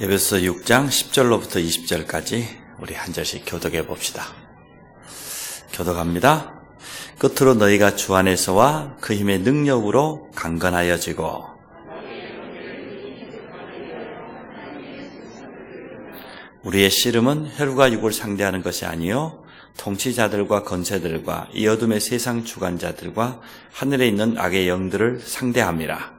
에베소서 6장 10절로부터 20절까지 우리 한 절씩 교독해 봅시다. 교독합니다. 끝으로 너희가 주 안에서와 그 힘의 능력으로 강건하여지고 우리의 씨름은 혈과 육을 상대하는 것이 아니요 통치자들과 권세들과 이 어둠의 세상 주관자들과 하늘에 있는 악의 영들을 상대함이라.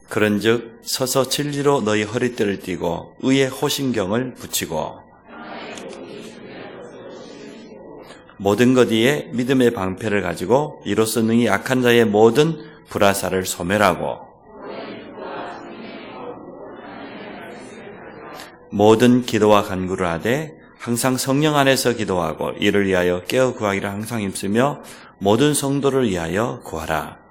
그런즉 서서 진리로 너희 허리띠를 띠고 의의 호신경을 붙이고 모든 것 위에 믿음의 방패를 가지고 이로써 능히 악한 자의 모든 불화살을 소멸하고 모든 기도와 간구를 하되 항상 성령 안에서 기도하고 이를 위하여 깨어 구하기를 항상 힘쓰며 모든 성도를 위하여 구하라.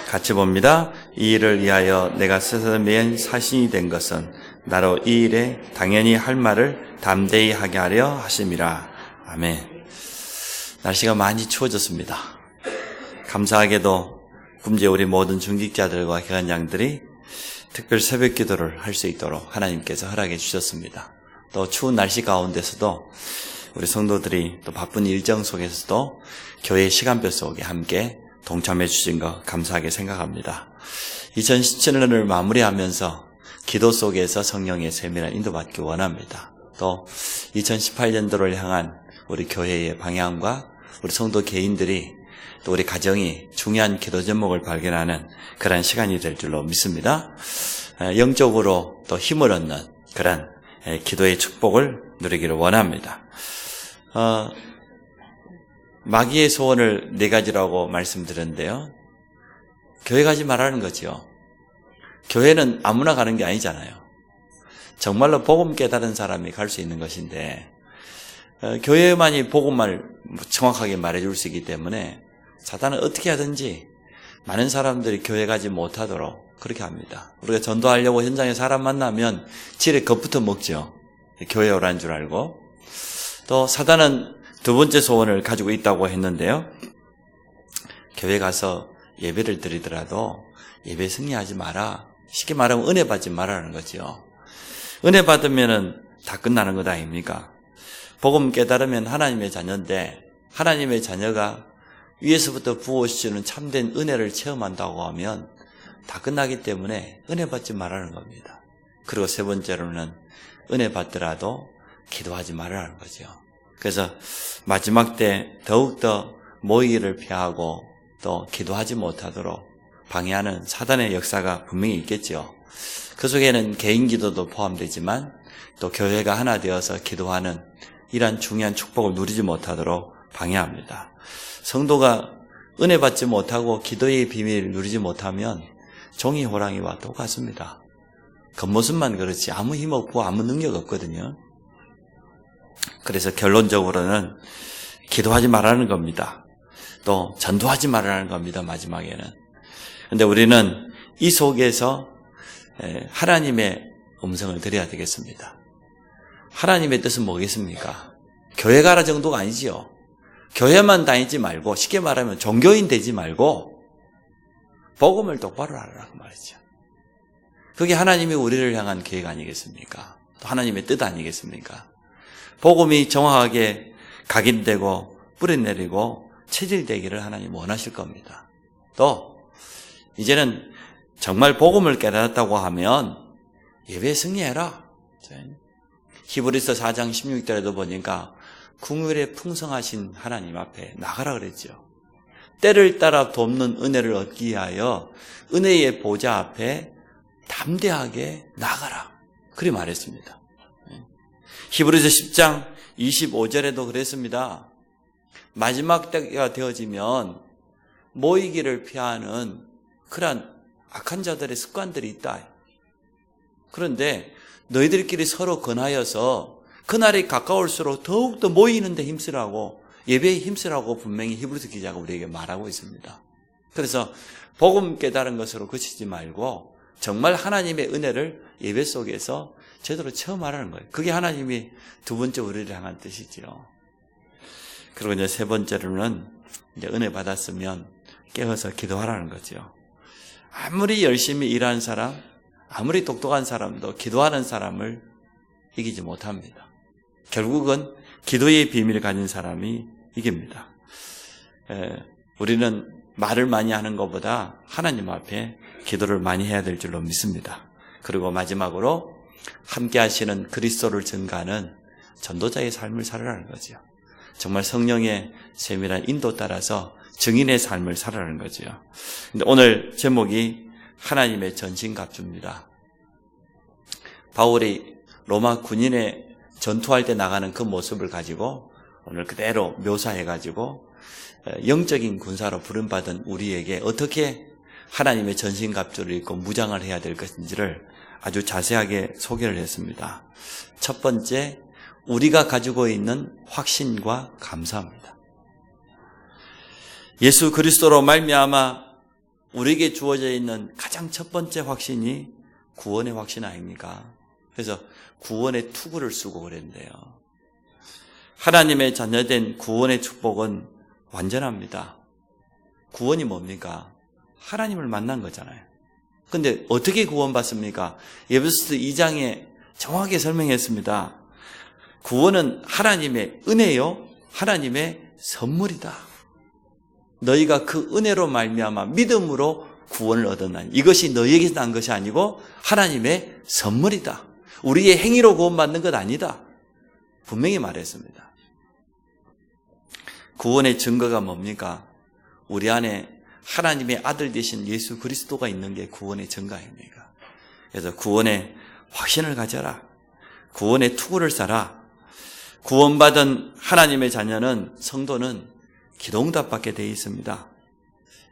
같이 봅니다. 이 일을 위하여 내가 스스로 맨 사신이 된 것은 나로 이 일에 당연히 할 말을 담대히 하게 하려 하심이라. 아멘. 날씨가 많이 추워졌습니다. 감사하게도 금제 우리 모든 중직자들과 개간장들이 특별 새벽 기도를 할 수 있도록 하나님께서 허락해 주셨습니다. 또 추운 날씨 가운데서도 우리 성도들이 또 바쁜 일정 속에서도 교회 시간표 속에 함께 동참해 주신 거 감사하게 생각합니다. 2017년을 마무리하면서 기도 속에서 성령의 세밀한 인도받기 원합니다. 또 2018년도를 향한 우리 교회의 방향과 우리 성도 개인들이 또 우리 가정이 중요한 기도 제목을 발견하는 그런 시간이 될 줄로 믿습니다. 영적으로 또 힘을 얻는 그런 기도의 축복을 누리기를 원합니다. 마귀의 소원을 4가지라고 말씀드렸는데요. 교회 가지 말라는 거죠. 교회는 아무나 가는 게 아니잖아요. 정말로 복음 깨달은 사람이 갈 수 있는 것인데 교회만이 복음을 정확하게 말해줄 수 있기 때문에 사탄은 어떻게 하든지 많은 사람들이 교회 가지 못하도록 그렇게 합니다. 우리가 전도하려고 현장에 사람 만나면 지레 겁부터 먹죠. 교회 오라는 줄 알고. 또 사탄은 2번째 소원을 가지고 있다고 했는데요. 교회 가서 예배를 드리더라도 예배 승리하지 마라. 쉽게 말하면 은혜 받지 말라는 거죠. 은혜 받으면은 다 끝나는 것 아닙니까? 복음 깨달으면 하나님의 자녀인데 하나님의 자녀가 위에서부터 부어주시는 참된 은혜를 체험한다고 하면 다 끝나기 때문에 은혜 받지 말라는 겁니다. 그리고 3번째로는 은혜 받더라도 기도하지 말라는 거죠. 그래서 마지막 때 더욱더 모이기를 피하고 또 기도하지 못하도록 방해하는 사단의 역사가 분명히 있겠죠. 그 속에는 개인 기도도 포함되지만 또 교회가 하나 되어서 기도하는 이러한 중요한 축복을 누리지 못하도록 방해합니다. 성도가 은혜 받지 못하고 기도의 비밀을 누리지 못하면 종이 호랑이와 똑같습니다. 겉모습만 그렇지 아무 힘 없고 아무 능력 없거든요. 그래서 결론적으로는 기도하지 말라는 겁니다. 또 전도하지 말라는 겁니다. 마지막에는. 그런데 우리는 이 속에서 하나님의 음성을 드려야 되겠습니다. 하나님의 뜻은 뭐겠습니까? 교회 가라 정도가 아니지요. 교회만 다니지 말고 쉽게 말하면 종교인 되지 말고 복음을 똑바로 하라고 말이죠. 그게 하나님이 우리를 향한 계획 아니겠습니까? 또 하나님의 뜻 아니겠습니까? 복음이 정확하게 각인되고 뿌리내리고 체질되기를 하나님 원하실 겁니다. 또 이제는 정말 복음을 깨달았다고 하면 예배 승리해라. 히브리서 4장 16절에도 보니까 긍휼에 풍성하신 하나님 앞에 나가라 그랬죠. 때를 따라 돕는 은혜를 얻기 위하여 은혜의 보좌 앞에 담대하게 나가라. 그리 말했습니다. 히브리서 10장 25절에도 그랬습니다. 마지막 때가 되어지면 모이기를 피하는 그러한 악한 자들의 습관들이 있다. 그런데 너희들끼리 서로 권하여서 그날이 가까울수록 더욱더 모이는 데 힘쓰라고 예배에 힘쓰라고 분명히 히브리서 기자가 우리에게 말하고 있습니다. 그래서 복음 깨달은 것으로 그치지 말고 정말 하나님의 은혜를 예배 속에서 제대로 체험하라는 거예요. 그게 하나님이 두 번째 우리를 향한 뜻이지요. 그리고 이제 세 번째로는 이제 은혜 받았으면 깨어서 기도하라는 거죠. 아무리 열심히 일하는 사람, 아무리 똑똑한 사람도 기도하는 사람을 이기지 못합니다. 결국은 기도의 비밀을 가진 사람이 이깁니다. 우리는 말을 많이 하는 것보다 하나님 앞에 기도를 많이 해야 될 줄로 믿습니다. 그리고 마지막으로 함께 하시는 그리스도를 증거하는 전도자의 삶을 살아라는 거죠. 정말 성령의 세밀한 인도 따라서 증인의 삶을 살아라는 거죠. 근데 오늘 제목이 하나님의 전신갑주입니다. 바울이 로마 군인의 전투할 때 나가는 그 모습을 가지고 오늘 그대로 묘사해가지고 영적인 군사로 부름받은 우리에게 어떻게 하나님의 전신갑주를 입고 무장을 해야 될 것인지를 아주 자세하게 소개를 했습니다. 첫 번째, 우리가 가지고 있는 확신과 감사입니다. 예수 그리스도로 말미암아 우리에게 주어져 있는 가장 첫 번째 확신이 구원의 확신 아닙니까? 그래서 구원의 투구를 쓰고 그랬는데요. 하나님의 자녀된 구원의 축복은 완전합니다. 구원이 뭡니까? 하나님을 만난 거잖아요. 근데 어떻게 구원받습니까? 에베소서 2장에 정확하게 설명했습니다. 구원은 하나님의 은혜요, 하나님의 선물이다. 너희가 그 은혜로 말미암아 믿음으로 구원을 얻었나니 이것이 너희에게서 난 것이 아니고 하나님의 선물이다. 우리의 행위로 구원받는 것 아니다. 분명히 말했습니다. 구원의 증거가 뭡니까? 우리 안에 하나님의 아들 되신 예수 그리스도가 있는 게 구원의 증거입니다. 그래서 구원의 확신을 가져라. 구원의 투구를 쌓아. 구원받은 하나님의 자녀는, 성도는 기도응답받게 되어 있습니다.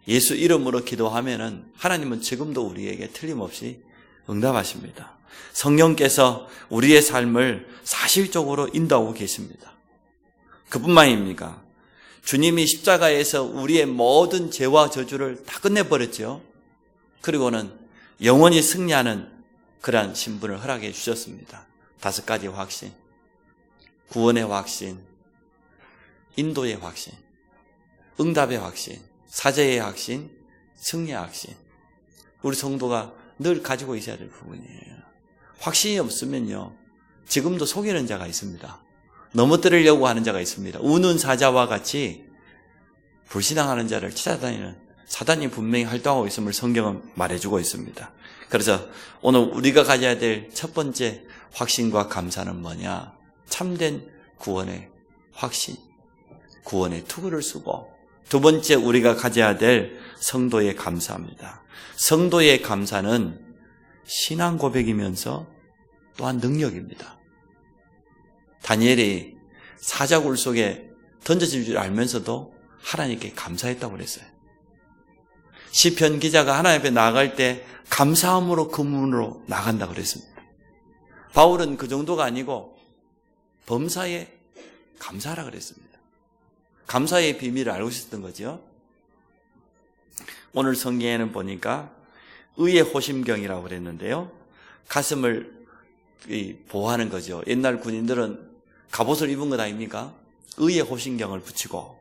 예수 이름으로 기도하면은 하나님은 지금도 우리에게 틀림없이 응답하십니다. 성령께서 우리의 삶을 사실적으로 인도하고 계십니다. 그뿐만입니까? 주님이 십자가에서 우리의 모든 죄와 저주를 다 끝내버렸죠. 그리고는 영원히 승리하는 그러한 신분을 허락해 주셨습니다. 5가지 확신. 구원의 확신, 인도의 확신, 응답의 확신, 사죄의 확신, 승리의 확신. 우리 성도가 늘 가지고 있어야 될 부분이에요. 확신이 없으면요, 지금도 속이는 자가 있습니다. 넘어뜨리려고 하는 자가 있습니다. 우는 사자와 같이 불신앙하는 자를 찾아다니는 사단이 분명히 활동하고 있음을 성경은 말해주고 있습니다. 그래서 오늘 우리가 가져야 될 첫 번째 확신과 감사는 뭐냐? 참된 구원의 확신, 구원의 투구를 쓰고, 두 번째 우리가 가져야 될 성도의 감사입니다. 성도의 감사는 신앙 고백이면서 또한 능력입니다. 다니엘이 사자굴 속에 던져질 줄 알면서도 하나님께 감사했다고 그랬어요. 시편 기자가 하나님 앞에 나아갈 때 감사함으로 그 문으로 나간다고 그랬습니다. 바울은 그 정도가 아니고 범사에 감사하라 그랬습니다. 감사의 비밀을 알고 있었던 거죠. 오늘 성경에는 보니까 의의 호심경이라고 그랬는데요. 가슴을 보호하는 거죠. 옛날 군인들은 갑옷을 입은 것 아닙니까? 의의 호심경을 붙이고.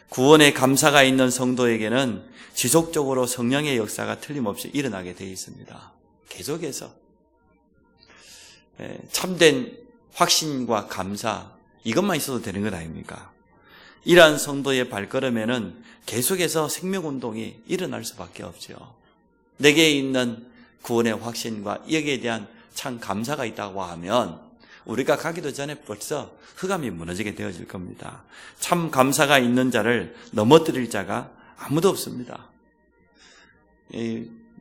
구원의 감사가 있는 성도에게는 지속적으로 성령의 역사가 틀림없이 일어나게 되어 있습니다. 계속해서 참된 확신과 감사, 이것만 있어도 되는 것 아닙니까? 이러한 성도의 발걸음에는 계속해서 생명운동이 일어날 수밖에 없죠. 내게 있는 구원의 확신과 여기에 대한 참 감사가 있다고 하면 우리가 가기도 전에 벌써 흑암이 무너지게 되어질 겁니다. 참 감사가 있는 자를 넘어뜨릴 자가 아무도 없습니다.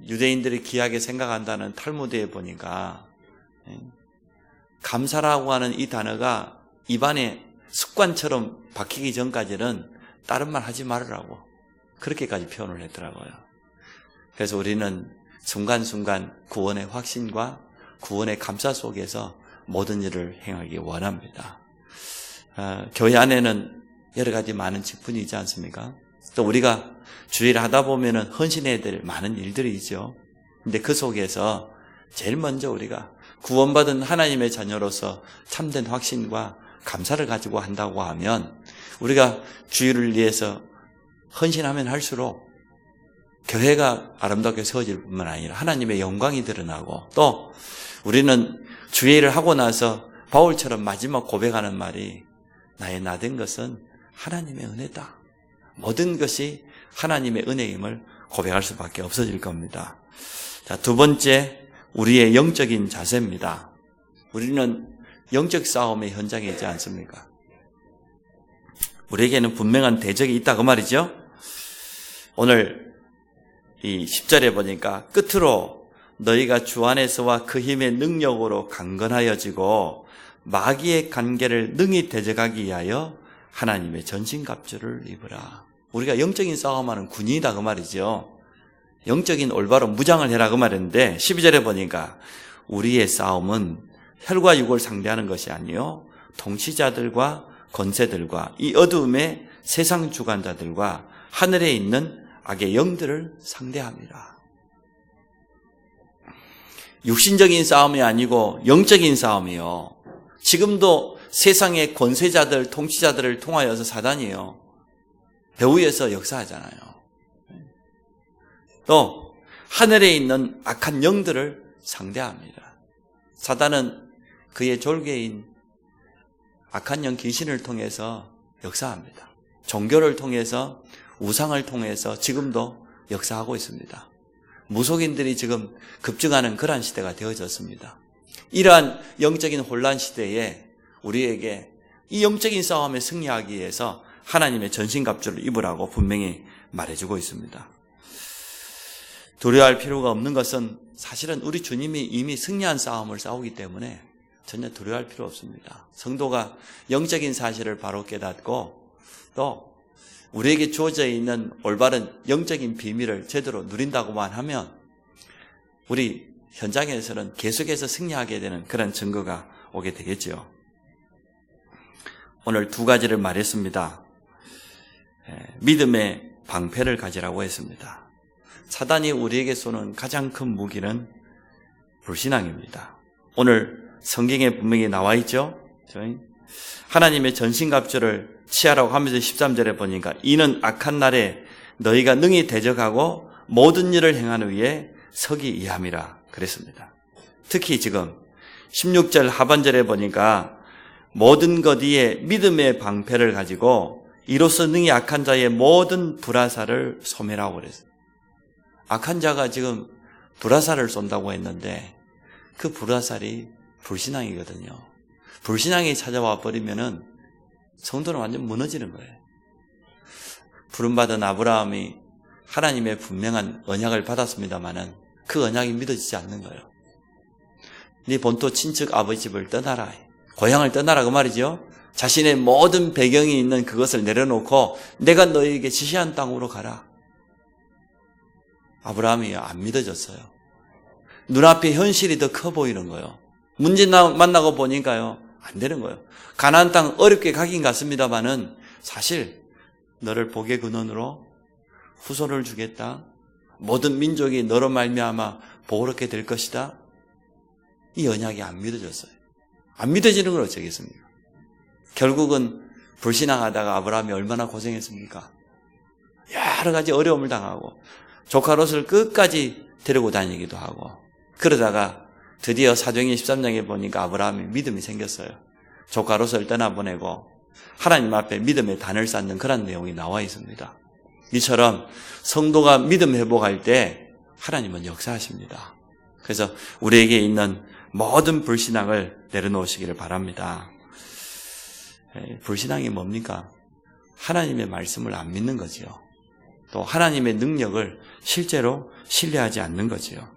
유대인들이 귀하게 생각한다는 탈무드에 보니까 감사라고 하는 이 단어가 입안에 습관처럼 박히기 전까지는 다른 말 하지 말으라고 그렇게까지 표현을 했더라고요. 그래서 우리는 순간순간 구원의 확신과 구원의 감사 속에서 모든 일을 행하기 원합니다. 교회 안에는 여러 가지 많은 직분이 있지 않습니까? 또 우리가 주일을 하다 보면은 헌신해야 될 많은 일들이 있죠. 근데 그 속에서 제일 먼저 우리가 구원받은 하나님의 자녀로서 참된 확신과 감사를 가지고 한다고 하면 우리가 주일을 위해서 헌신하면 할수록 교회가 아름답게 세워질 뿐만 아니라 하나님의 영광이 드러나고 또 우리는 주일을 하고 나서 바울처럼 마지막 고백하는 말이 나의 나된 것은 하나님의 은혜다. 모든 것이 하나님의 은혜임을 고백할 수밖에 없어질 겁니다. 자, 두 번째, 우리의 영적인 자세입니다. 우리는 영적 싸움의 현장에 있지 않습니까? 우리에게는 분명한 대적이 있다 그 말이죠. 오늘 이 10절에 보니까 끝으로 너희가 주 안에서와 그 힘의 능력으로 강건하여지고 마귀의 관계를 능히 대적하기 위하여 하나님의 전신갑주를 입으라. 우리가 영적인 싸움하는 군인이다 그 말이죠. 영적인 올바로 무장을 해라 그 말인데 12절에 보니까 우리의 싸움은 혈과 육을 상대하는 것이 아니요 통치자들과 권세들과 이 어두움의 세상 주관자들과 하늘에 있는 악의 영들을 상대합니다. 육신적인 싸움이 아니고 영적인 싸움이요. 지금도 세상의 권세자들, 통치자들을 통하여서 사단이요. 배후에서 역사하잖아요. 또 하늘에 있는 악한 영들을 상대합니다. 사단은 그의 졸개인 악한 영 귀신을 통해서 역사합니다. 종교를 통해서 우상을 통해서 지금도 역사하고 있습니다. 무속인들이 지금 급증하는 그러한 시대가 되어졌습니다. 이러한 영적인 혼란 시대에 우리에게 이 영적인 싸움에 승리하기 위해서 하나님의 전신갑주를 입으라고 분명히 말해주고 있습니다. 두려워할 필요가 없는 것은 사실은 우리 주님이 이미 승리한 싸움을 싸우기 때문에 전혀 두려워할 필요 없습니다. 성도가 영적인 사실을 바로 깨닫고 또 우리에게 주어져 있는 올바른 영적인 비밀을 제대로 누린다고만 하면 우리 현장에서는 계속해서 승리하게 되는 그런 증거가 오게 되겠죠. 오늘 두 가지를 말했습니다. 믿음의 방패를 가지라고 했습니다. 사단이 우리에게 쏘는 가장 큰 무기는 불신앙입니다. 오늘 성경에 분명히 나와 있죠. 하나님의 전신갑주를 취하라고 하면서 13절에 보니까 이는 악한 날에 너희가 능히 대적하고 모든 일을 행하는 위에 서기 위함이라 그랬습니다. 특히 지금 16절 하반절에 보니까 모든 것 위에 믿음의 방패를 가지고 이로써 능히 악한 자의 모든 불화살을 소멸하고 그랬어요. 악한 자가 지금 불화살을 쏜다고 했는데 그 불화살이 불신앙이거든요. 불신앙이 찾아와 버리면은 성도는 완전 무너지는 거예요. 부름받은 아브라함이 하나님의 분명한 언약을 받았습니다마는 그 언약이 믿어지지 않는 거예요. 네 본토 친척 아버지 집을 떠나라. 고향을 떠나라 그 말이죠. 자신의 모든 배경이 있는 그것을 내려놓고 내가 너희에게 지시한 땅으로 가라. 아브라함이 안 믿어졌어요. 눈앞에 현실이 더 커 보이는 거예요. 문제 만나고 보니까요. 안 되는 거예요. 가나안 땅 어렵게 가긴 갔습니다마는 사실 너를 복의 근원으로 후손을 주겠다. 모든 민족이 너로 말미암아 복을 될 것이다. 이 언약이 안 믿어졌어요. 안 믿어지는 걸 어쩌겠습니까? 결국은 불신앙하다가 아브라함이 얼마나 고생했습니까? 여러 가지 어려움을 당하고 조카 롯을 끝까지 데리고 다니기도 하고 그러다가 드디어 사도행전 13장에 보니까 아브라함이 믿음이 생겼어요. 조카 롯을 떠나보내고 하나님 앞에 믿음의 단을 쌓는 그런 내용이 나와 있습니다. 이처럼 성도가 믿음 회복할 때 하나님은 역사하십니다. 그래서 우리에게 있는 모든 불신앙을 내려놓으시기를 바랍니다. 불신앙이 뭡니까? 하나님의 말씀을 안 믿는 거지요. 또 하나님의 능력을 실제로 신뢰하지 않는 거지요.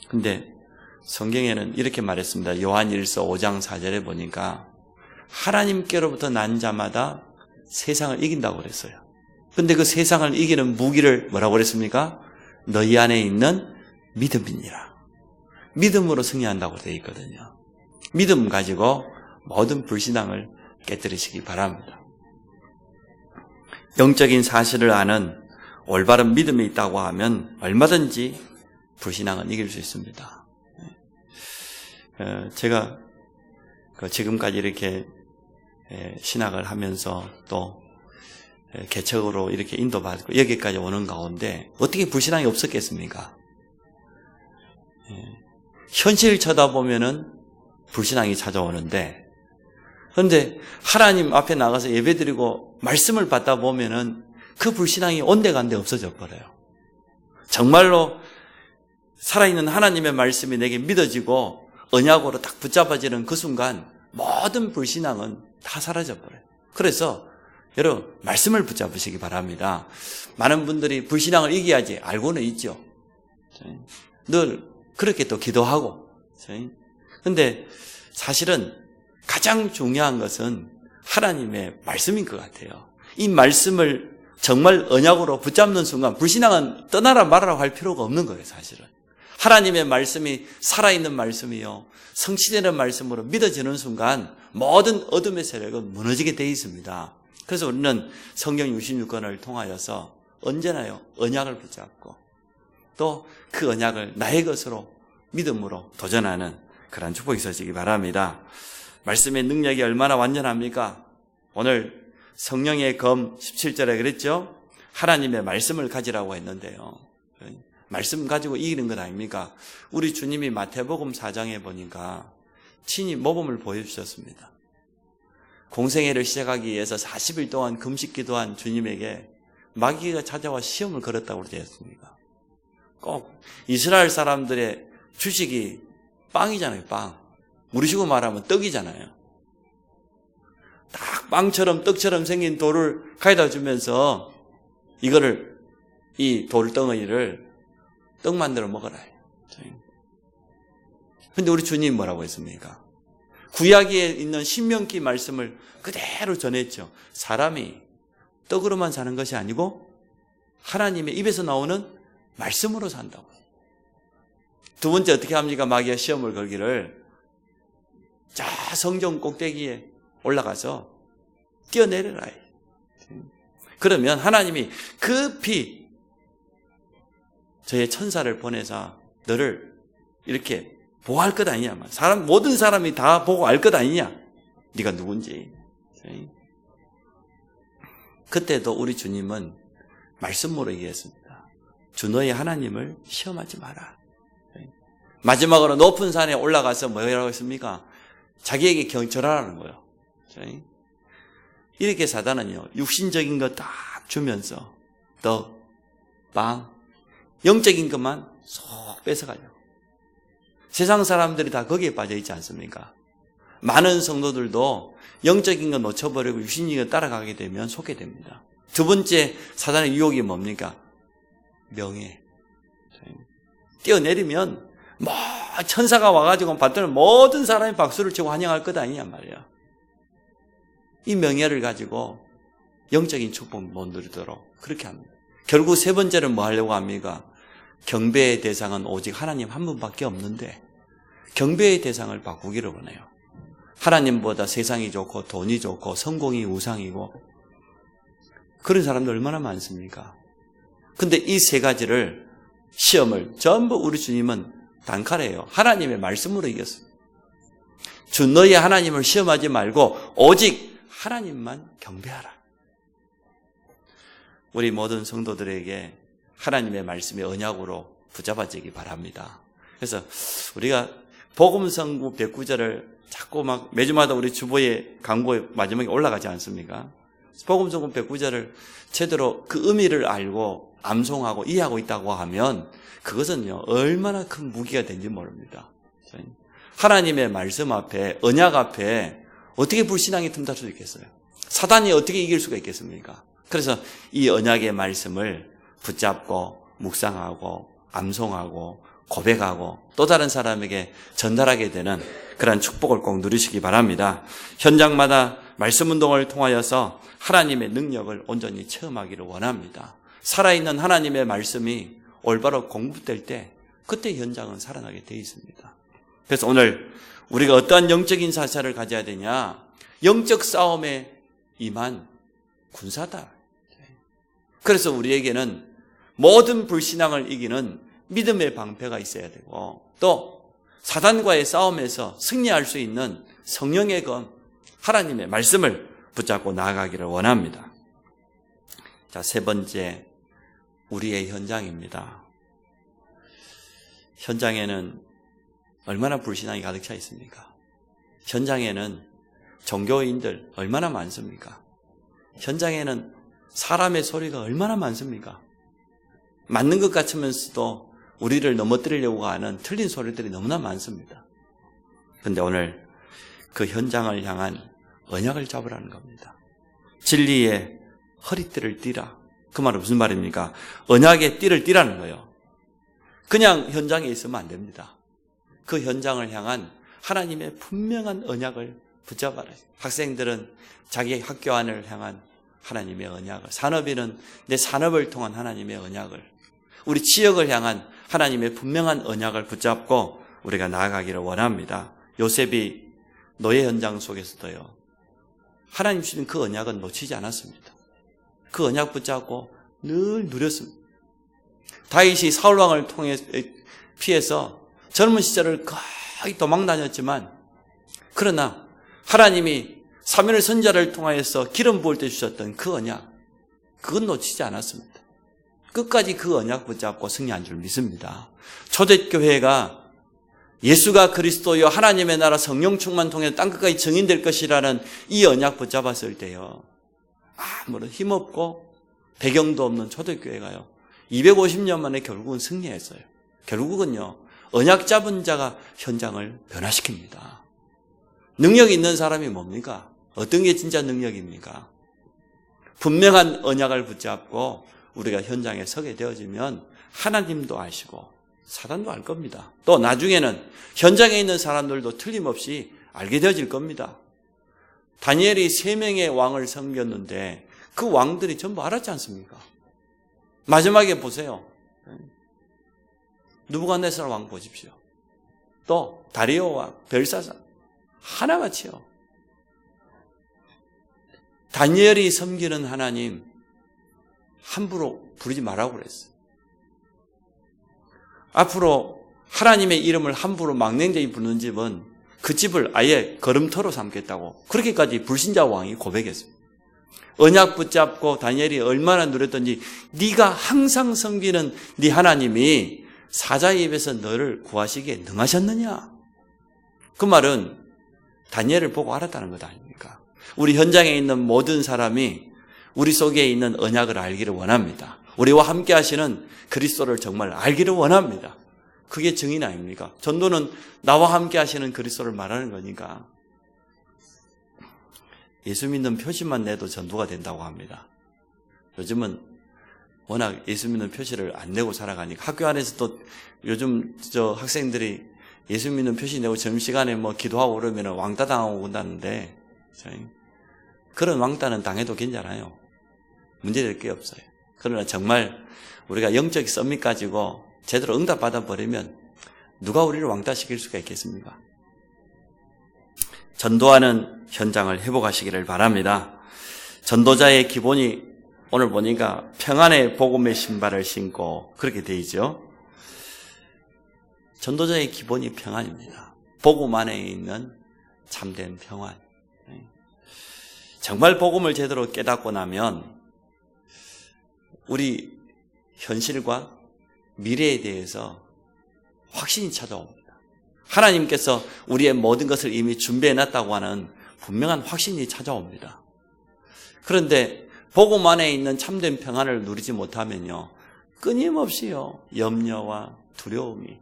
근데 성경에는 이렇게 말했습니다. 요한일서 5장 4절에 보니까 하나님께로부터 난 자마다 세상을 이긴다고 그랬어요. 근데 그 세상을 이기는 무기를 뭐라고 그랬습니까? 너희 안에 있는 믿음이니라. 믿음으로 승리한다고 되어 있거든요. 믿음 가지고 모든 불신앙을 깨뜨리시기 바랍니다. 영적인 사실을 아는 올바른 믿음이 있다고 하면 얼마든지 불신앙은 이길 수 있습니다. 제가 지금까지 이렇게 신학을 하면서 또 개척으로 이렇게 인도받고 여기까지 오는 가운데 어떻게 불신앙이 없었겠습니까? 현실을 쳐다보면은 불신앙이 찾아오는데, 그런데 하나님 앞에 나가서 예배드리고 말씀을 받다 보면은 그 불신앙이 온데간데 없어져 버려요. 정말로 살아있는 하나님의 말씀이 내게 믿어지고 언약으로 딱 붙잡아지는 그 순간 모든 불신앙은 다 사라져 버려요. 그래서 여러분 말씀을 붙잡으시기 바랍니다. 많은 분들이 불신앙을 이겨야지 알고는 있죠. 늘 그렇게 또 기도하고. 그런데 사실은 가장 중요한 것은 하나님의 말씀인 것 같아요. 이 말씀을 정말 언약으로 붙잡는 순간 불신앙은 떠나라 말아라 할 필요가 없는 거예요. 사실은 하나님의 말씀이 살아있는 말씀이요 성취되는 말씀으로 믿어지는 순간 모든 어둠의 세력은 무너지게 되어 있습니다. 그래서 우리는 성경 66권을 통하여서 언제나요 언약을 붙잡고 또 그 언약을 나의 것으로 믿음으로 도전하는 그런 축복이 있어지기 바랍니다. 말씀의 능력이 얼마나 완전합니까? 오늘 성령의 검 17절에 그랬죠? 하나님의 말씀을 가지라고 했는데요. 말씀 가지고 이기는 것 아닙니까? 우리 주님이 마태복음 4장에 보니까 친히 모범을 보여주셨습니다. 공생애를 시작하기 위해서 40일 동안 금식 기도한 주님에게 마귀가 찾아와 시험을 걸었다고 되어 있습니다. 꼭 이스라엘 사람들의 주식이 빵이잖아요. 빵. 우리식으로 말하면 떡이잖아요. 딱 빵처럼 떡처럼 생긴 돌을 가져다 주면서 이거를 이 돌덩어리를 떡 만들어 먹어라. 그런데 우리 주님 뭐라고 했습니까? 구약에 있는 신명기 말씀을 그대로 전했죠. 사람이 떡으로만 사는 것이 아니고 하나님의 입에서 나오는 말씀으로 산다고. 두 번째 어떻게 합니까? 마귀가 시험을 걸기를 자 성전 꼭대기에 올라가서 뛰어내려라. 그러면 하나님이 급히 저의 천사를 보내서 너를 이렇게 보호할 것 아니냐. 모든 사람이 다 보고 알 것 아니냐. 네가 누군지. 그때도 우리 주님은 말씀으로 얘기했습니다. 주 너의 하나님을 시험하지 마라. 마지막으로 높은 산에 올라가서 뭐라고 했습니까? 자기에게 절하라는 거예요. 이렇게 사단은요, 육신적인 거 딱 주면서 떡, 빵, 영적인 것만 쏙 뺏어가려고. 세상 사람들이 다 거기에 빠져 있지 않습니까? 많은 성도들도 영적인 거 놓쳐버리고 육신적인 거 따라가게 되면 속게 됩니다. 두 번째 사단의 유혹이 뭡니까? 명예. 뛰어내리면 뭐 천사가 와가지고 봤더니 모든 사람이 박수를 치고 환영할 것 아니냐 말이야. 이 명예를 가지고 영적인 축복 못 누리도록 그렇게 합니다. 결국 세 번째는 뭐 하려고 합니까? 경배의 대상은 오직 하나님 한 분밖에 없는데 경배의 대상을 바꾸기를 원해요. 하나님보다 세상이 좋고 돈이 좋고 성공이 우상이고 그런 사람들 얼마나 많습니까? 근데 이 세 가지를 시험을 전부 우리 주님은 단칼에요. 하나님의 말씀으로 이겼습니다. 주 너희 하나님을 시험하지 말고 오직 하나님만 경배하라. 우리 모든 성도들에게 하나님의 말씀이 언약으로 붙잡아지기 바랍니다. 그래서 우리가 복음성구 109절을 자꾸 막 매주마다 우리 주보의 광고에 마지막에 올라가지 않습니까? 복음성구 109절을 제대로 그 의미를 알고 암송하고 이해하고 있다고 하면 그것은요 얼마나 큰 무기가 된지 모릅니다. 하나님의 말씀 앞에 언약 앞에 어떻게 불신앙이 틈탈 수 있겠어요? 사단이 어떻게 이길 수가 있겠습니까? 그래서 이 언약의 말씀을 붙잡고 묵상하고 암송하고 고백하고 또 다른 사람에게 전달하게 되는 그런 축복을 꼭 누리시기 바랍니다. 현장마다 말씀 운동을 통하여서 하나님의 능력을 온전히 체험하기를 원합니다. 살아있는 하나님의 말씀이 올바로 공급될 때 그때 현장은 살아나게 되어 있습니다. 그래서 오늘 우리가 어떠한 영적인 사사를 가져야 되냐? 영적 싸움에 임한 군사다. 그래서 우리에게는 모든 불신앙을 이기는 믿음의 방패가 있어야 되고, 또 사단과의 싸움에서 승리할 수 있는 성령의 검, 하나님의 말씀을 붙잡고 나아가기를 원합니다. 자, 세 번째, 우리의 현장입니다. 현장에는 얼마나 불신앙이 가득 차 있습니까? 현장에는 종교인들 얼마나 많습니까? 현장에는 사람의 소리가 얼마나 많습니까? 맞는 것 같으면서도 우리를 넘어뜨리려고 하는 틀린 소리들이 너무나 많습니다. 그런데 오늘 그 현장을 향한 언약을 잡으라는 겁니다. 진리의 허리띠를 띠라. 그 말은 무슨 말입니까? 언약의 띠를 띠라는 거예요. 그냥 현장에 있으면 안 됩니다. 그 현장을 향한 하나님의 분명한 언약을 붙잡아라. 학생들은 자기 학교 안을 향한 하나님의 언약을, 산업인은 내 산업을 통한 하나님의 언약을, 우리 지역을 향한 하나님의 분명한 언약을 붙잡고 우리가 나아가기를 원합니다. 요셉이 노예 현장 속에서도요, 하나님 주신 그 언약은 놓치지 않았습니다. 그 언약 붙잡고 늘 누렸습니다. 다윗이 사울왕을 피해서 젊은 시절을 거의 도망 다녔지만, 그러나 하나님이 사무엘 선지자를 통하여서 기름 부을 때 주셨던 그 언약, 그건 놓치지 않았습니다. 끝까지 그 언약 붙잡고 승리한 줄 믿습니다. 초대교회가 예수가 그리스도여 하나님의 나라 성령 충만 통해 땅끝까지 증인될 것이라는 이 언약 붙잡았을 때요, 아무런 힘없고 배경도 없는 초대교회가요 250년 만에 결국은 승리했어요. 결국은요 언약 잡은 자가 현장을 변화시킵니다. 능력 있는 사람이 뭡니까? 어떤 게 진짜 능력입니까? 분명한 언약을 붙잡고 우리가 현장에 서게 되어지면 하나님도 아시고 사단도 알 겁니다. 또 나중에는 현장에 있는 사람들도 틀림없이 알게 되어질 겁니다. 다니엘이 3명의 왕을 섬겼는데 그 왕들이 전부 알았지 않습니까? 마지막에 보세요. 느부갓네살 왕 보십시오. 또 다리오 왕, 벨사살 하나같이요. 다니엘이 섬기는 하나님 함부로 부르지 말라고 그랬어요. 앞으로 하나님의 이름을 함부로 망령되이 부르는 집은 그 집을 아예 걸음터로 삼겠다고 그렇게까지 불신자 왕이 고백했습니다. 언약 붙잡고 다니엘이 얼마나 누렸던지, 네가 항상 섬기는 네 하나님이 사자의 입에서 너를 구하시기에 능하셨느냐? 그 말은 다니엘을 보고 알았다는 것 아닙니까? 우리 현장에 있는 모든 사람이 우리 속에 있는 언약을 알기를 원합니다. 우리와 함께 하시는 그리스도를 정말 알기를 원합니다. 그게 증인 아닙니까? 전도는 나와 함께 하시는 그리스도를 말하는 거니까. 예수 믿는 표시만 내도 전도가 된다고 합니다. 요즘은 워낙 예수 믿는 표시를 안 내고 살아가니까, 학교 안에서도 요즘 학생들이 예수 믿는 표시 내고 점심시간에 기도하고 그러면 왕따 당하고 온다는데, 그런 왕따는 당해도 괜찮아요. 문제될 게 없어요. 그러나 정말 우리가 영적 썸밋 가지고 제대로 응답받아 버리면 누가 우리를 왕따시킬 수가 있겠습니까? 전도하는 현장을 회복하시기를 바랍니다. 전도자의 기본이 오늘 보니까 평안의 복음의 신발을 신고 그렇게 돼 있죠. 전도자의 기본이 평안입니다. 복음 안에 있는 참된 평안. 정말 복음을 제대로 깨닫고 나면 우리 현실과 미래에 대해서 확신이 찾아옵니다. 하나님께서 우리의 모든 것을 이미 준비해놨다고 하는 분명한 확신이 찾아옵니다. 그런데 복음 안에 있는 참된 평안을 누리지 못하면요, 끊임없이요 염려와 두려움이.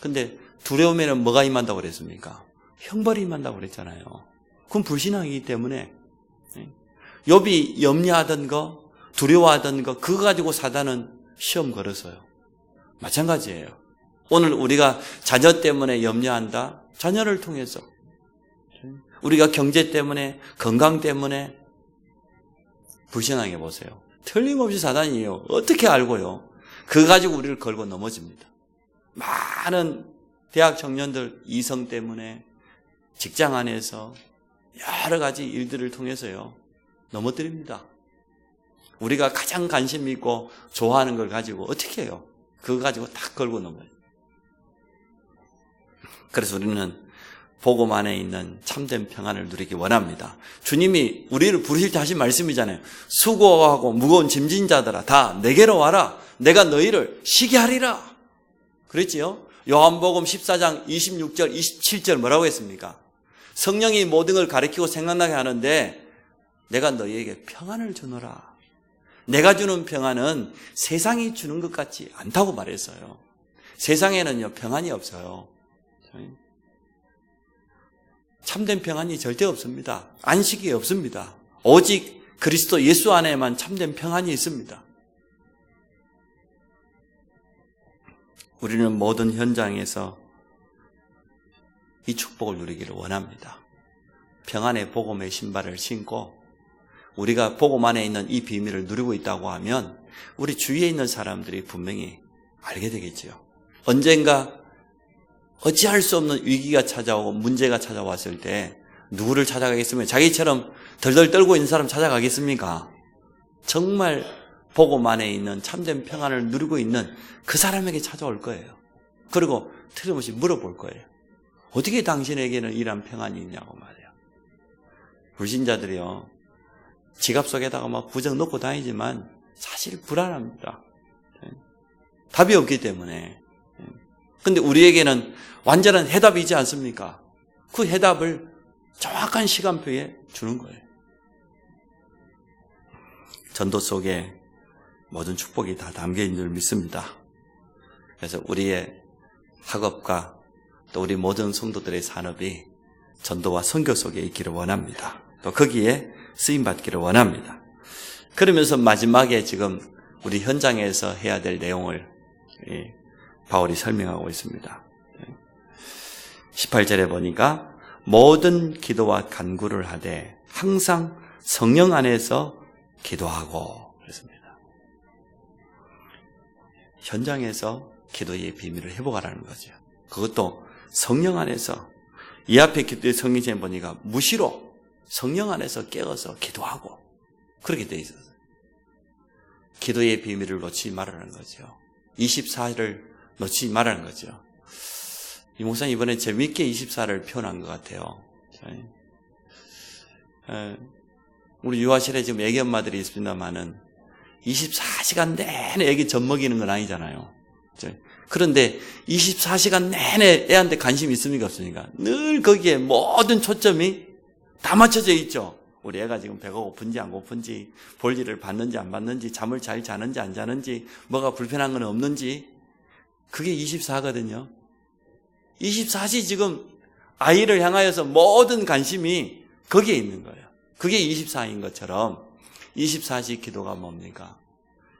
근데 두려움에는 뭐가 임한다고 그랬습니까? 형벌이 임한다고 그랬잖아요. 그건 불신앙이기 때문에 욥이 염려하던 거, 두려워하던 거, 그거 가지고 사단은 시험 걸었어요. 마찬가지예요. 오늘 우리가 자녀 때문에 염려한다. 자녀를 통해서. 우리가 경제 때문에, 건강 때문에 불신앙해 보세요. 틀림없이 사단이에요. 어떻게 알고요? 그거 가지고 우리를 걸고 넘어집니다. 많은 대학 청년들 이성 때문에, 직장 안에서, 여러 가지 일들을 통해서요, 넘어뜨립니다. 우리가 가장 관심 있고 좋아하는 걸 가지고 어떻게 해요? 그거 가지고 딱 걸고 넘어요. 그래서 우리는 복음 안에 있는 참된 평안을 누리기 원합니다. 주님이 우리를 부르실 때 하신 말씀이잖아요. 수고하고 무거운 짐진 자들아 다 내게로 와라. 내가 너희를 쉬게 하리라. 그랬지요? 요한복음 14장 26절 27절 뭐라고 했습니까? 성령이 모든 걸 가리키고 생각나게 하는데 내가 너희에게 평안을 주노라. 내가 주는 평안은 세상이 주는 것 같지 않다고 말했어요. 세상에는요, 평안이 없어요. 참된 평안이 절대 없습니다. 안식이 없습니다. 오직 그리스도 예수 안에만 참된 평안이 있습니다. 우리는 모든 현장에서 이 축복을 누리기를 원합니다. 평안의 복음의 신발을 신고 우리가 복음 안에 있는 이 비밀을 누리고 있다고 하면 우리 주위에 있는 사람들이 분명히 알게 되겠지요. 언젠가 어찌할 수 없는 위기가 찾아오고 문제가 찾아왔을 때 누구를 찾아가겠습니까? 자기처럼 덜덜 떨고 있는 사람 찾아가겠습니까? 정말 복음 안에 있는 참된 평안을 누리고 있는 그 사람에게 찾아올 거예요. 그리고 틀림없이 물어볼 거예요. 어떻게 당신에게는 이런 평안이 있냐고 말이에요. 불신자들이요, 지갑 속에다가 막 부적 넣고 다니지만 사실 불안합니다. 답이 없기 때문에. 근데 우리에게는 완전한 해답이 있지 않습니까? 그 해답을 정확한 시간표에 주는 거예요. 전도 속에 모든 축복이 다 담겨 있는 줄 믿습니다. 그래서 우리의 학업과 또 우리 모든 성도들의 산업이 전도와 선교 속에 있기를 원합니다. 또 거기에 쓰임받기를 원합니다. 그러면서 마지막에 지금 우리 현장에서 해야 될 내용을 바울이 설명하고 있습니다. 18절에 보니까 모든 기도와 간구를 하되 항상 성령 안에서 기도하고 그랬습니다. 현장에서 기도의 비밀을 회복하라는 거죠. 그것도 성령 안에서, 이 앞에 기도의 성경책에 보니까 무시로 성령 안에서 깨어서 기도하고 그렇게 돼 있었어요. 기도의 비밀을 놓치지 말라는 거죠. 24를 놓치지 말라는 거죠. 이 목사님 이번에 재미있게 24를 표현한 것 같아요. 우리 유아실에 지금 애기 엄마들이 있습니다만은 24시간 내내 애기 젖 먹이는 건 아니잖아요. 그런데 24시간 내내 애한테 관심이 있습니까 없습니까? 늘 거기에 모든 초점이 다 맞춰져 있죠. 우리 애가 지금 배가 고픈지 안 고픈지, 볼 일을 받는지 안 받는지, 잠을 잘 자는지 안 자는지, 뭐가 불편한 건 없는지, 그게 24거든요. 24시 지금 아이를 향하여서 모든 관심이 거기에 있는 거예요. 그게 24인 것처럼 24시 기도가 뭡니까?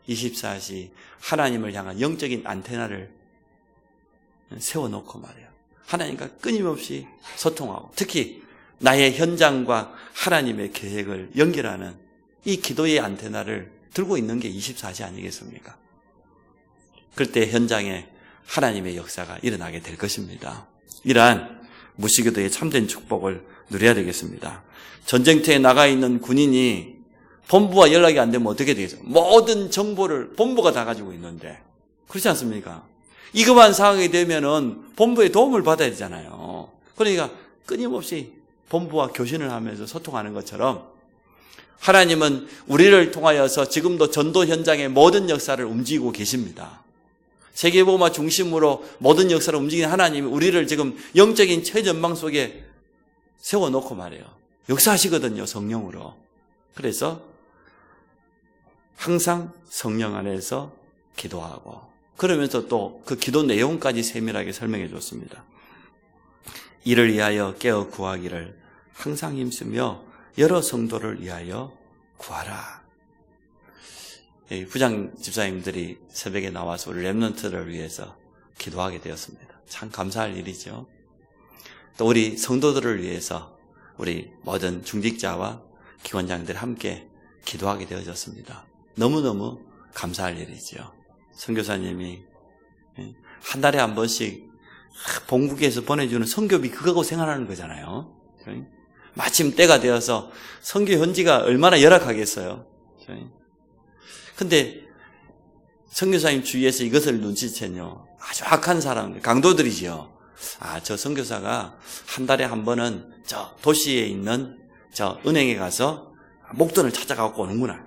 24시 하나님을 향한 영적인 안테나를 세워놓고 말이에요. 하나님과 끊임없이 소통하고, 특히 나의 현장과 하나님의 계획을 연결하는 이 기도의 안테나를 들고 있는 게 24시 아니겠습니까? 그때 현장에 하나님의 역사가 일어나게 될 것입니다. 이러한 무시기도의 참된 축복을 누려야 되겠습니다. 전쟁터에 나가 있는 군인이 본부와 연락이 안 되면 어떻게 되겠어요? 모든 정보를 본부가 다 가지고 있는데, 그렇지 않습니까? 이것만 상황이 되면은 본부의 도움을 받아야 되잖아요. 그러니까 끊임없이 본부와 교신을 하면서 소통하는 것처럼 하나님은 우리를 통하여서 지금도 전도 현장의 모든 역사를 움직이고 계십니다. 세계복음화 중심으로 모든 역사를 움직이는 하나님이 우리를 지금 영적인 최전방 속에 세워놓고 말이에요. 역사하시거든요, 성령으로. 그래서 항상 성령 안에서 기도하고, 그러면서 또 그 기도 내용까지 세밀하게 설명해 줬습니다. 이를 위하여 깨어 구하기를 항상 힘쓰며 여러 성도를 위하여 구하라. 부장 집사님들이 새벽에 나와서 우리 렘넌트를 위해서 기도하게 되었습니다. 참 감사할 일이죠. 또 우리 성도들을 위해서 우리 모든 중직자와 기관장들 함께 기도하게 되어졌습니다. 너무너무 감사할 일이죠. 선교사님이 한 달에 한 번씩 본국에서 보내주는 선교비 그거고 생활하는 거잖아요. 마침 때가 되어서 선교 현지가 얼마나 열악하겠어요. 근데 선교사님 주위에서 이것을 눈치챘요. 아주 악한 사람들, 강도들이지요. 저 선교사가 한 달에 한 번은 저 도시에 있는 저 은행에 가서 목돈을 찾아갖고 오는구나.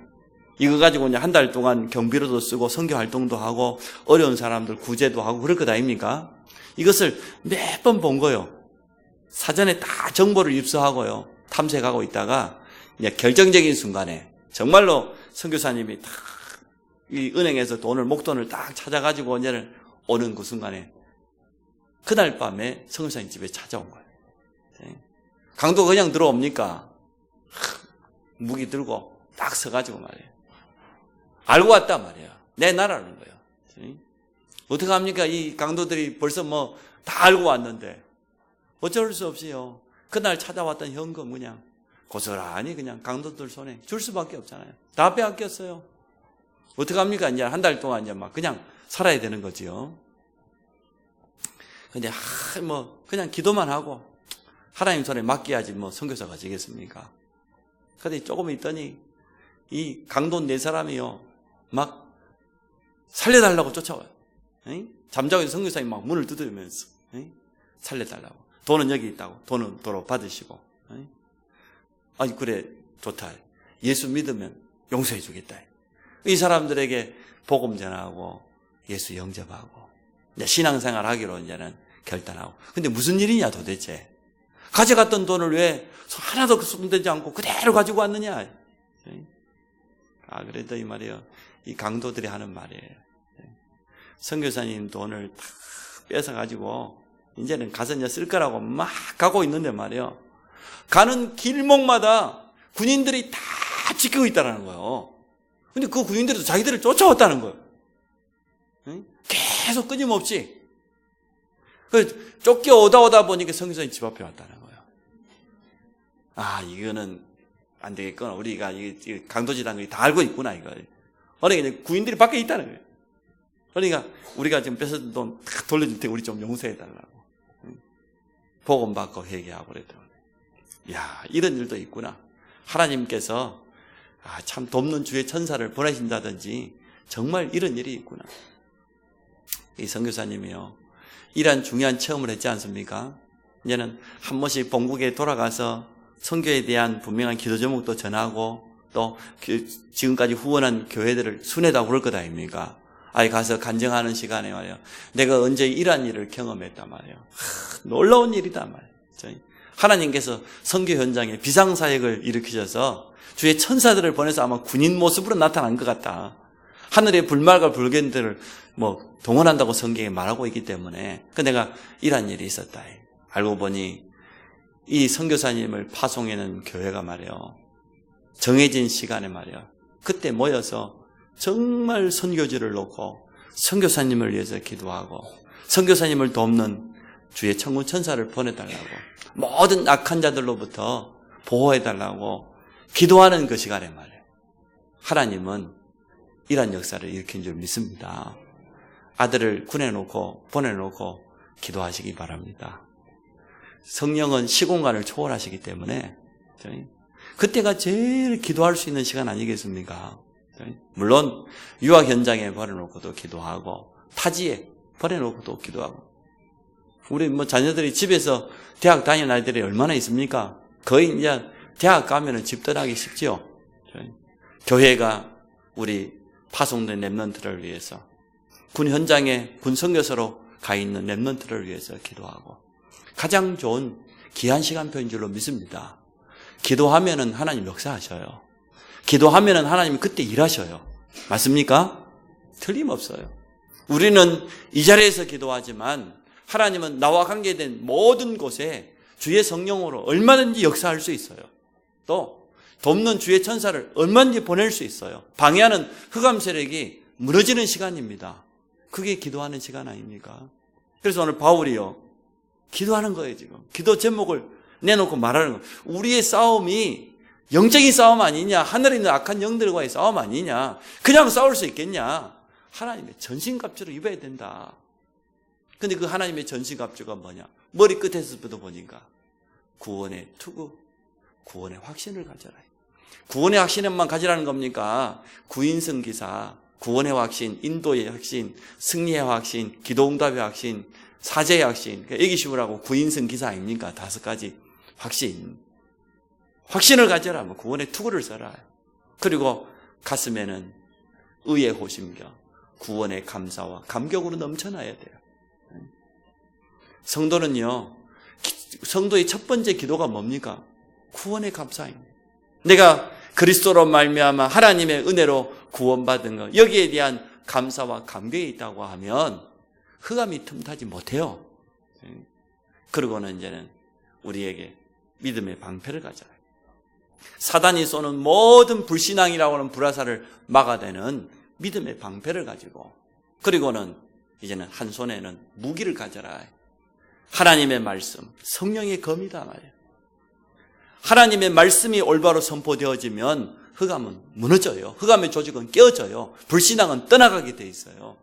이거 가지고 이제 한 달 동안 경비로도 쓰고 선교 활동도 하고 어려운 사람들 구제도 하고 그럴 것 아닙니까? 이것을 몇 번 본 거요. 사전에 다 정보를 입수하고요. 탐색하고 있다가 이제 결정적인 순간에 정말로 선교사님이 딱 이 은행에서 목돈을 딱 찾아가지고 이제 오는 그 순간에 그날 밤에 선교사님 집에 찾아온 거예요. 강도가 그냥 들어옵니까? 무기 들고 딱 서가지고 말이에요. 알고 왔단 말이에요. 내 나라는 거예요. 어떻게 합니까? 이 강도들이 벌써 다 알고 왔는데 어쩔 수 없이요. 그날 찾아왔던 현금 그냥 고스란히 그냥 강도들 손에 줄 수밖에 없잖아요. 다 빼앗겼어요. 어떻게 합니까? 이제 한 달 동안 이제 그냥 살아야 되는 거지요. 근데 그냥 기도만 하고 하나님 손에 맡겨야지 선교사가 되겠습니까? 근데 조금 있더니 이 강도 네 사람이요 막 살려달라고 쫓아와요. 잠자고 있는 선교사님 막 문을 두드리면서 살려달라고. 돈은 여기 있다고. 돈은 도로 받으시고. 아니 그래 좋다. 예수 믿으면 용서해 주겠다. 이 사람들에게 복음 전하고 예수 영접하고 신앙생활 하기로 이제는 결단하고. 근데 무슨 일이냐 도대체. 가져갔던 돈을 왜 하나도 손대지 않고 그대로 가지고 왔느냐. 그래도 이 말이에요. 이 강도들이 하는 말이에요. 선교사님 돈을 다 뺏어가지고 이제는 가서 이제 쓸 거라고 막 가고 있는데 말이에요. 가는 길목마다 군인들이 다 지키고 있다는 거예요. 근데 그 군인들도 자기들을 쫓아왔다는 거예요. 계속 끊임없이. 쫓겨오다 보니까 선교사님 집 앞에 왔다는 거예요. 이거는 안 되겠구나. 우리가 이 강도지라는 걸 다 알고 있구나, 이거. 그러니까 구인들이 밖에 있다는 거예요. 그러니까 우리가 지금 뺏어든 돈 다 돌려줄 테니 우리 좀 용서해달라고. 복음 받고 회개하고 그랬더니. 이런 일도 있구나. 하나님께서 참 돕는 주의 천사를 보내신다든지 정말 이런 일이 있구나. 이 선교사님이요. 이러한 중요한 체험을 했지 않습니까? 이제는 한 번씩 본국에 돌아가서 선교에 대한 분명한 기도 제목도 전하고 또 지금까지 후원한 교회들을 순회도 그럴 것 아닙니까? 가서 간증하는 시간에 말이에요. 내가 언제 이러한 일을 경험했단 말이에요. 놀라운 일이다 말이에요. 하나님께서 선교 현장에 비상사역을 일으키셔서 주의 천사들을 보내서 아마 군인 모습으로 나타난 것 같다. 하늘의 불말과 불견들을 동원한다고 성경에 말하고 있기 때문에 내가 이러한 일이 있었다. 알고 보니 이 선교사님을 파송하는 교회가 말이에요. 정해진 시간에 말이에요. 그때 모여서 정말 선교지를 놓고 선교사님을 위해서 기도하고 선교사님을 돕는 주의 천군 천사를 보내달라고 모든 악한 자들로부터 보호해달라고 기도하는 그 시간에 말이에요. 하나님은 이런 역사를 일으킨 줄 믿습니다. 아들을 보내놓고 기도하시기 바랍니다. 성령은 시공간을 초월하시기 때문에 그때가 제일 기도할 수 있는 시간 아니겠습니까? 물론 유학 현장에 보내놓고도 기도하고 타지에 보내놓고도 기도하고 우리 자녀들이 집에서 대학 다니는 아이들이 얼마나 있습니까? 거의 이제 대학 가면은 집 떠나기 쉽지요. 교회가 우리 파송된 렘넌트를 위해서 군 현장에 군 선교사로 가 있는 렘넌트를 위해서 기도하고 가장 좋은 귀한 시간표인 줄로 믿습니다. 기도하면은 하나님 역사하셔요. 기도하면은 하나님이 그때 일하셔요. 맞습니까? 틀림없어요. 우리는 이 자리에서 기도하지만 하나님은 나와 관계된 모든 곳에 주의 성령으로 얼마든지 역사할 수 있어요. 또 돕는 주의 천사를 얼마든지 보낼 수 있어요. 방해하는 흑암 세력이 무너지는 시간입니다. 그게 기도하는 시간 아닙니까? 그래서 오늘 바울이요. 기도하는 거예요, 지금. 기도 제목을 내놓고 말하는 거예요. 우리의 싸움이 영적인 싸움 아니냐? 하늘에 있는 악한 영들과의 싸움 아니냐? 그냥 싸울 수 있겠냐? 하나님의 전신갑주를 입어야 된다. 근데 그 하나님의 전신갑주가 뭐냐? 머리 끝에서부터 보니까 구원의 투구, 구원의 확신을 가져라. 구원의 확신만 가지라는 겁니까? 구인승 기사, 구원의 확신, 인도의 확신, 승리의 확신, 기도응답의 확신, 사제의 확신, 애기심으라고 구인승 기사 아닙니까? 5가지 확신. 확신을 가져라. 구원의 투구를 써라. 그리고 가슴에는 의의 호심경, 구원의 감사와 감격으로 넘쳐나야 돼요. 성도는요, 성도의 첫 번째 기도가 뭡니까? 구원의 감사입니다. 내가 그리스도로 말미암아 하나님의 은혜로 구원받은 것, 여기에 대한 감사와 감격이 있다고 하면 흑암이 틈타지 못해요. 그러고는 이제는 우리에게 믿음의 방패를 가져라. 사단이 쏘는 모든 불신앙이라고 하는 불화살을 막아내는 믿음의 방패를 가지고, 그리고는 이제는 한 손에는 무기를 가져라. 하나님의 말씀, 성령의 검이다 말이에요. 하나님의 말씀이 올바로 선포되어지면 흑암은 무너져요. 흑암의 조직은 깨어져요. 불신앙은 떠나가게 돼 있어요.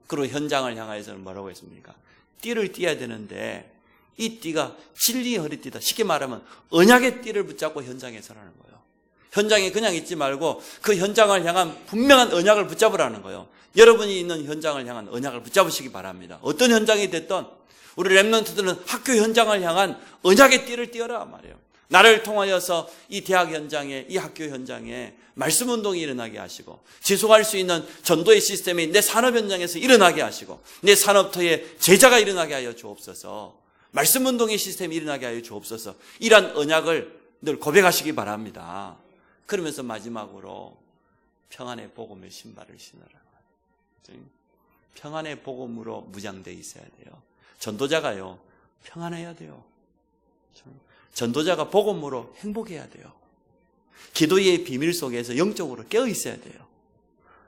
그리고 현장을 향하여서는 뭐라고 했습니까? 띠를 띠어야 되는데 이 띠가 진리의 허리띠다. 쉽게 말하면 언약의 띠를 붙잡고 현장에 서라는 거예요. 현장에 그냥 있지 말고 그 현장을 향한 분명한 언약을 붙잡으라는 거예요. 여러분이 있는 현장을 향한 언약을 붙잡으시기 바랍니다. 어떤 현장이 됐든 우리 렘넌트들은 학교 현장을 향한 언약의 띠를 띠어라 말이에요. 나를 통하여서 이 대학 현장에, 이 학교 현장에 말씀 운동이 일어나게 하시고, 지속할 수 있는 전도의 시스템이 내 산업 현장에서 일어나게 하시고, 내 산업터에 제자가 일어나게 하여 주옵소서. 말씀 운동의 시스템이 일어나게 하여 주옵소서. 이러한 언약을 늘 고백하시기 바랍니다. 그러면서 마지막으로 평안의 복음의 신발을 신으라. 평안의 복음으로 무장되어 있어야 돼요. 전도자가요, 평안해야 돼요. 전도자가 복음으로 행복해야 돼요. 기도의 비밀 속에서 영적으로 깨어 있어야 돼요.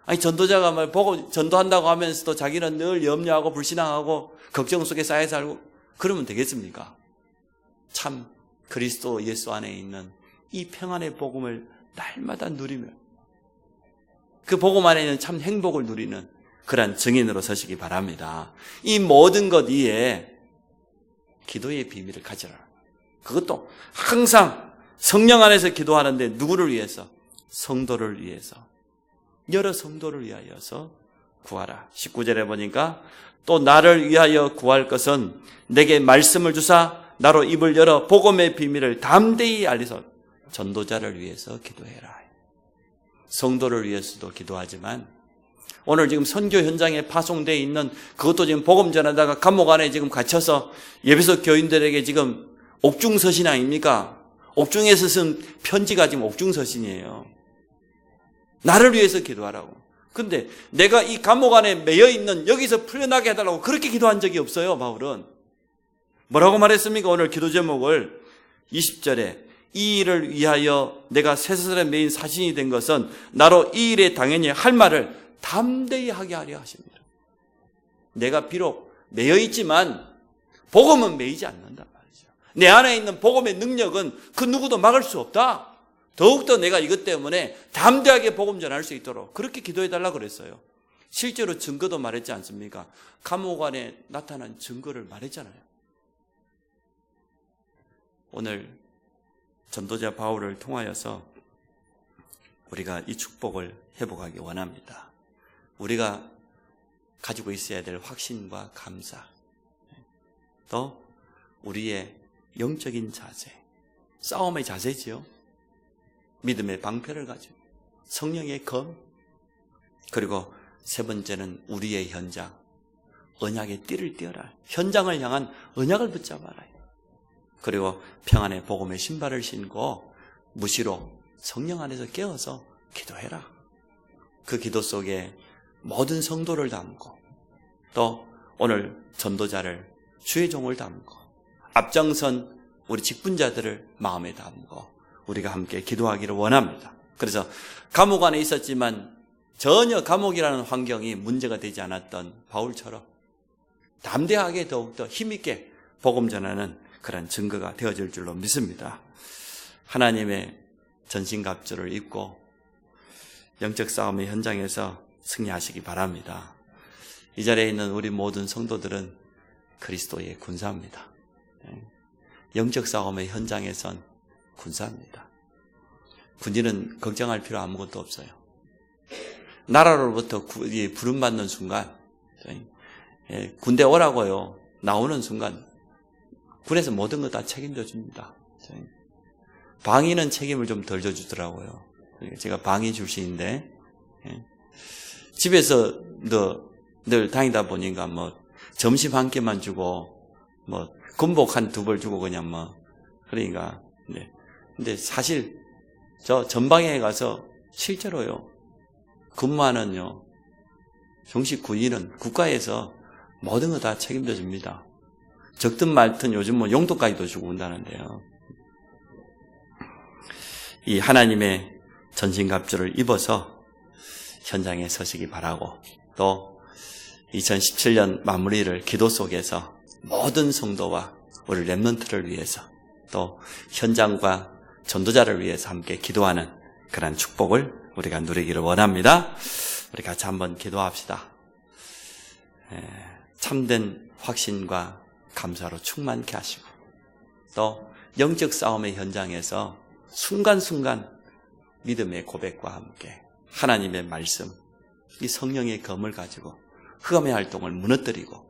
아니, 전도자가 말 복음 전도한다고 하면서도 자기는 늘 염려하고 불신앙하고 걱정 속에 쌓여 살고 그러면 되겠습니까? 참 그리스도 예수 안에 있는 이 평안의 복음을 날마다 누리며 그 복음 안에 있는 참 행복을 누리는 그러한 증인으로 서시기 바랍니다. 이 모든 것 위에 기도의 비밀을 가져라. 그것도 항상 성령 안에서 기도하는데 누구를 위해서? 성도를 위해서. 여러 성도를 위하여서 구하라. 19절에 보니까 또 나를 위하여 구할 것은 내게 말씀을 주사 나로 입을 열어 복음의 비밀을 담대히 알리소. 전도자를 위해서 기도해라. 성도를 위해서도 기도하지만 오늘 지금 선교 현장에 파송되어 있는 그것도 지금 복음 전하다가 감옥 안에 지금 갇혀서 예배소 교인들에게 지금 옥중서신 아닙니까? 옥중에서 쓴 편지가 지금 옥중서신이에요. 나를 위해서 기도하라고. 근데 내가 이 감옥 안에 매여 있는 여기서 풀려나게 해달라고 그렇게 기도한 적이 없어요, 바울은. 뭐라고 말했습니까? 오늘 기도 제목을 20절에 이 일을 위하여 내가 쇠사슬에 매인 사신이 된 것은 나로 이 일에 당연히 할 말을 담대히 하게 하려 하십니다. 내가 비록 매여 있지만 복음은 매이지 않는다 말이죠. 내 안에 있는 복음의 능력은 그 누구도 막을 수 없다. 더욱더 내가 이것 때문에 담대하게 복음 전할 수 있도록 그렇게 기도해달라고 그랬어요. 실제로 증거도 말했지 않습니까? 감옥 안에 나타난 증거를 말했잖아요. 오늘 전도자 바울을 통하여서 우리가 이 축복을 회복하기 원합니다. 우리가 가지고 있어야 될 확신과 감사, 또 우리의 영적인 자세, 싸움의 자세지요. 믿음의 방패를 가지고 성령의 검, 그리고 세 번째는 우리의 현장, 언약의 띠를 띄어라. 현장을 향한 언약을 붙잡아라. 그리고 평안의 복음의 신발을 신고 무시로 성령 안에서 깨어서 기도해라. 그 기도 속에 모든 성도를 담고 또 오늘 전도자를 주의 종을 담고 앞장선 우리 직분자들을 마음에 담고 우리가 함께 기도하기를 원합니다. 그래서 감옥 안에 있었지만 전혀 감옥이라는 환경이 문제가 되지 않았던 바울처럼 담대하게 더욱더 힘있게 복음 전하는 그런 증거가 되어질 줄로 믿습니다. 하나님의 전신갑주를 입고 영적 싸움의 현장에서 승리하시기 바랍니다. 이 자리에 있는 우리 모든 성도들은 그리스도의 군사입니다. 영적 싸움의 현장에선 군사입니다. 군인은 걱정할 필요 아무것도 없어요. 나라로부터 부름받는 순간, 군대 오라고요. 나오는 순간 군에서 모든 거 다 책임져 줍니다. 방위는 책임을 좀 덜 져주더라고요. 제가 방위 출신인데 집에서 늘 다니다 보니까 점심 한 끼만 주고 군복 한 2벌 주고 그냥 그러니까 근데 사실 저 전방에 가서 실제로요 근무하는요 정식 군인은 국가에서 모든 거 다 책임져 줍니다. 적든 말든 요즘 용돈까지도 주고 온다는데요. 이 하나님의 전신갑주를 입어서 현장에 서시기 바라고, 또 2017년 마무리를 기도 속에서 모든 성도와 우리 렘넌트를 위해서, 또 현장과 전도자를 위해서 함께 기도하는 그런 축복을 우리가 누리기를 원합니다. 우리 같이 한번 기도합시다. 참된 확신과 감사로 충만케 하시고, 또 영적 싸움의 현장에서 순간순간 믿음의 고백과 함께 하나님의 말씀, 이 성령의 검을 가지고 흑암의 활동을 무너뜨리고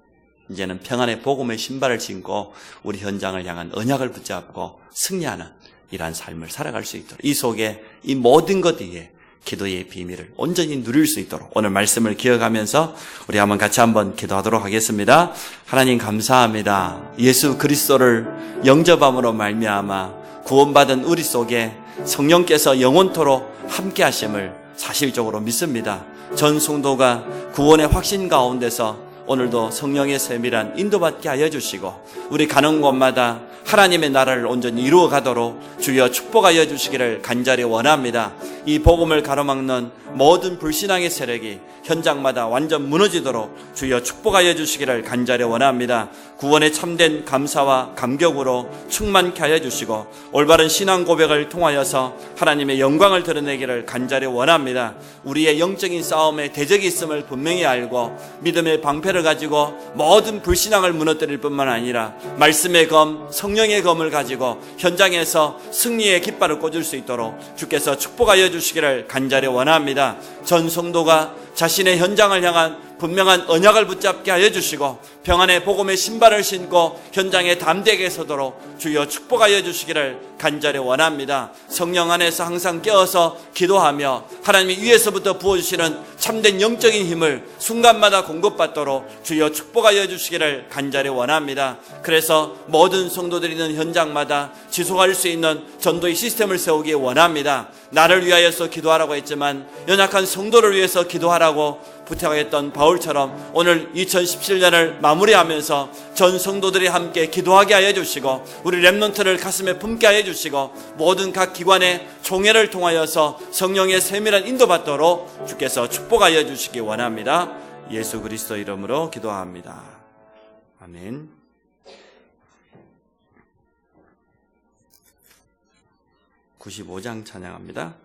이제는 평안의 복음의 신발을 신고 우리 현장을 향한 언약을 붙잡고 승리하는 이러한 삶을 살아갈 수 있도록, 이 속에 이 모든 것 위에 기도의 비밀을 온전히 누릴 수 있도록 오늘 말씀을 기억하면서 우리 같이 기도하도록 하겠습니다. 하나님 감사합니다. 예수 그리스도를 영접함으로 말미암아 구원받은 우리 속에 성령께서 영원토록 함께 하심을 사실적으로 믿습니다. 전 성도가 구원의 확신 가운데서 오늘도 성령의 세밀한 인도받게 하여 주시고 우리 가는 곳마다 하나님의 나라를 온전히 이루어 가도록 주여 축복하여 주시기를 간절히 원합니다. 이 복음을 가로막는 모든 불신앙의 세력이 현장마다 완전 무너지도록 주여 축복하여 주시기를 간절히 원합니다. 구원의 참된 감사와 감격으로 충만케 하여 주시고 올바른 신앙 고백을 통하여서 하나님의 영광을 드러내기를 간절히 원합니다. 우리의 영적인 싸움에 대적이 있음을 분명히 알고 믿음의 방패를 가지고 모든 불신앙을 무너뜨릴 뿐만 아니라 말씀의 검, 성령의 검을 가지고 현장에서 승리의 깃발을 꽂을 수 있도록 주께서 축복하여 주시기를 간절히 원합니다. 전 성도가 자신의 현장을 향한 분명한 언약을 붙잡게 하여 주시고 평안의 복음의 신발을 신고 현장에 담대하게 서도록 주여 축복하여 주시기를 간절히 원합니다. 성령 안에서 항상 깨어서 기도하며 하나님이 위에서부터 부어주시는 참된 영적인 힘을 순간마다 공급받도록 주여 축복하여 주시기를 간절히 원합니다. 그래서 모든 성도들이 있는 현장마다 지속할 수 있는 전도의 시스템을 세우기 원합니다. 나를 위하여서 기도하라고 했지만 연약한 성도를 위해서 기도하라고 부탁했던 바울처럼 오늘 2017년을 마무리하면서 전 성도들이 함께 기도하게 하여 주시고 우리 렘넌트를 가슴에 품게 하여 주시고 모든 각 기관의 총회를 통하여서 성령의 세밀한 인도받도록 주께서 축복하여 주시기 원합니다. 예수 그리스도 이름으로 기도합니다. 아멘. 95장 찬양합니다.